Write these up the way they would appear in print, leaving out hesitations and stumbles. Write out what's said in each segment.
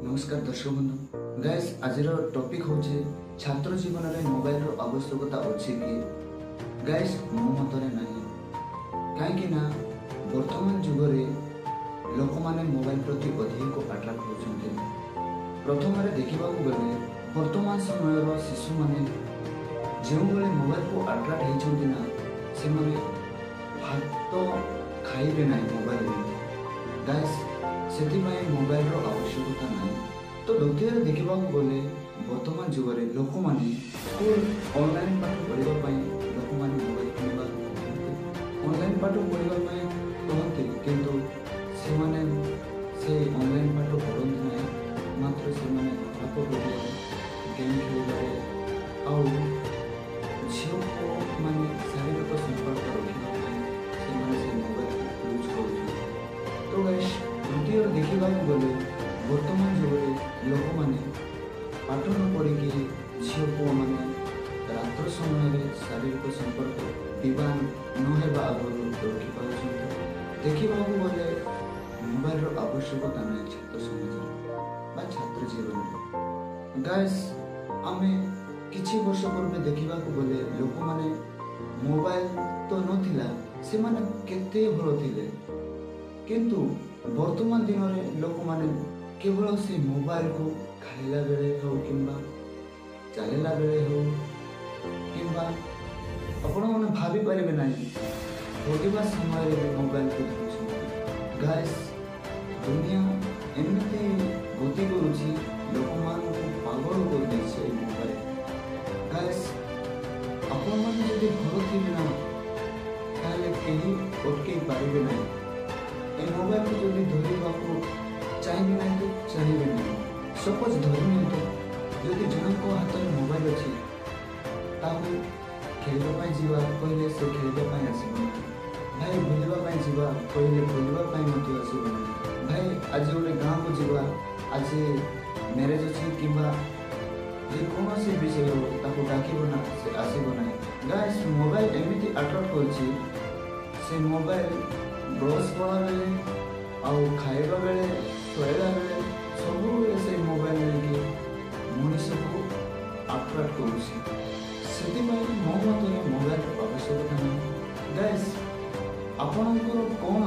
नमस्कार दर्शक बंधु गाइस आज टॉपिक होचे छात्र जीवन में मोबाइल रो आवश्यकता अछि कि गाइस मो मतरे नाही काहे ना वर्तमान जुग रे लोक माने मोबाइल प्रति अधिक अट्रैक्ट होचंते। प्रथम रे देखिबा को गले वर्तमान समय रो शिशु माने जेउ बेले मोबाइल को अट्रैक्ट हेचंती ना से माने भात खाइबे नाही मोबाइल रे गाइस सेति मोबाइल रो आवश्यकता नहीं। तो द्वितीय देखा गले वर्तमान जुगरे लोक मैंने स्कूल ऑनलाइन पाठ पढ़ा लोक मैंने मोबाइल किणवा ऑनलाइन पाठ पढ़ा कहते किंतु से ऑनलाइन पाठ पढ़ती ना मात्र से खराब वीडियो गेम खेल झील को माने शारीरिक संपर्क रखा से मोबाइल यूज कर। तो द्वितीय देखा गले वर्तमान जुगरे लोक मैंने पाठ न पढ़ी झील पुआ मैंने रात्र समय शारीरिक संपर्क विवाह नहेबा आगुरी रखिपार। देखा गले मोबाइल आवश्यकता ना छात्र समाज छात्र जीवन गाइस आमे किछि वर्ष पूर्व देखा गले लोक मैंने मोबाइल तो नथिला से माने केते भल थिले किंतु वर्तमान दिन में लोक मैंने केवल से मोबाइल को खाइला बेले हो किंबा चलेला बेले हो किंबा आपण माने भाभी परिबे नाही होगिबा समय रे मोबाइल को धरुछ। गाइस दुनिया एमती गति करूची लोक मान को पागल कर देछे मोबाइल। गाइस आपण माने जदि घर थिबे ना ताले केही ओटके पारिबे नाही। ए मोबाइल को जदि धरिबा को चाहिए ना तो चाहिए नहीं। सपोज धरनी तो जदि जनक हाथ में मोबाइल अच्छी खेलवाई जावा कहले से खेलवाई आसब भाई बुलवाई जावा कहले बुलवाई आसब भाई आज गोटे गाँव को जावा आज मैरेज अच्छी कि जेकोसी विषय हो डाक ना से आसब ना। गाइस मोबाइल एमती अट्रैक्ट कर मोबाइल ब्रश कला बेले आउ खाइबा बेले शोला बेले सब से मोबाइल लेके मनीष को अट्रैक्ट कर मो मत मोबाइल आवश्यकता नहीं। गाइस आपणकर कौन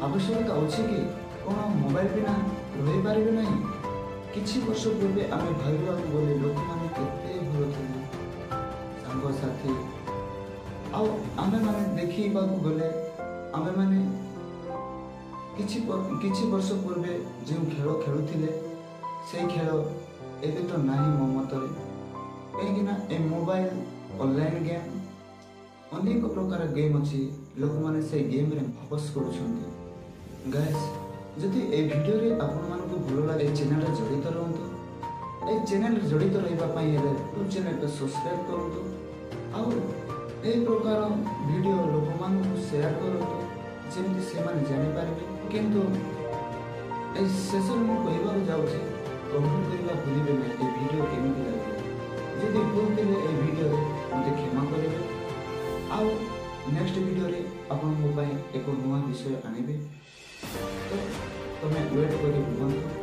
आवश्यकता अच्छी कि कौन मोबाइल बिना रही पारे ना। किछि वर्ष पूर्वे आम भाविबा गले लोक मैंने केते भल थे सांगसाथी आमे माने देखा गले आमे माने किछि वर्ष पूर्वे जो खेल खेलुथिले से खेल एबे तो नाही मो मतरे कहीं ए मोबाइल ऑनलाइन गेम अनेक प्रकार गेम अच्छी लोक माने से गेम रे फोकस करूछंती। गाइस जदि ए वीडियो रे आपन मान को भलो लागे चैनल रे जड़ित रहंतु। ए चैनल रे जड़ित रहबा पई हेले यूट्यूब चैनल को सब्सक्राइब करंतु और ए प्रकार वीडियो लोक मान को शेयर करंतु जेमति से माने जानि पारबे। किंतु ए सेशन में कहबा जाउछे कमेंट करबा भूलिबे नै ए वीडियो केमिति लागे जदि भूल दिले ए वीडियो रे मते क्षमा करिवे आउ नेक्स्ट वीडियो रे आपन मो पई एको नवा विषय आनिबे। तो तमे वेट करि बुझंतु।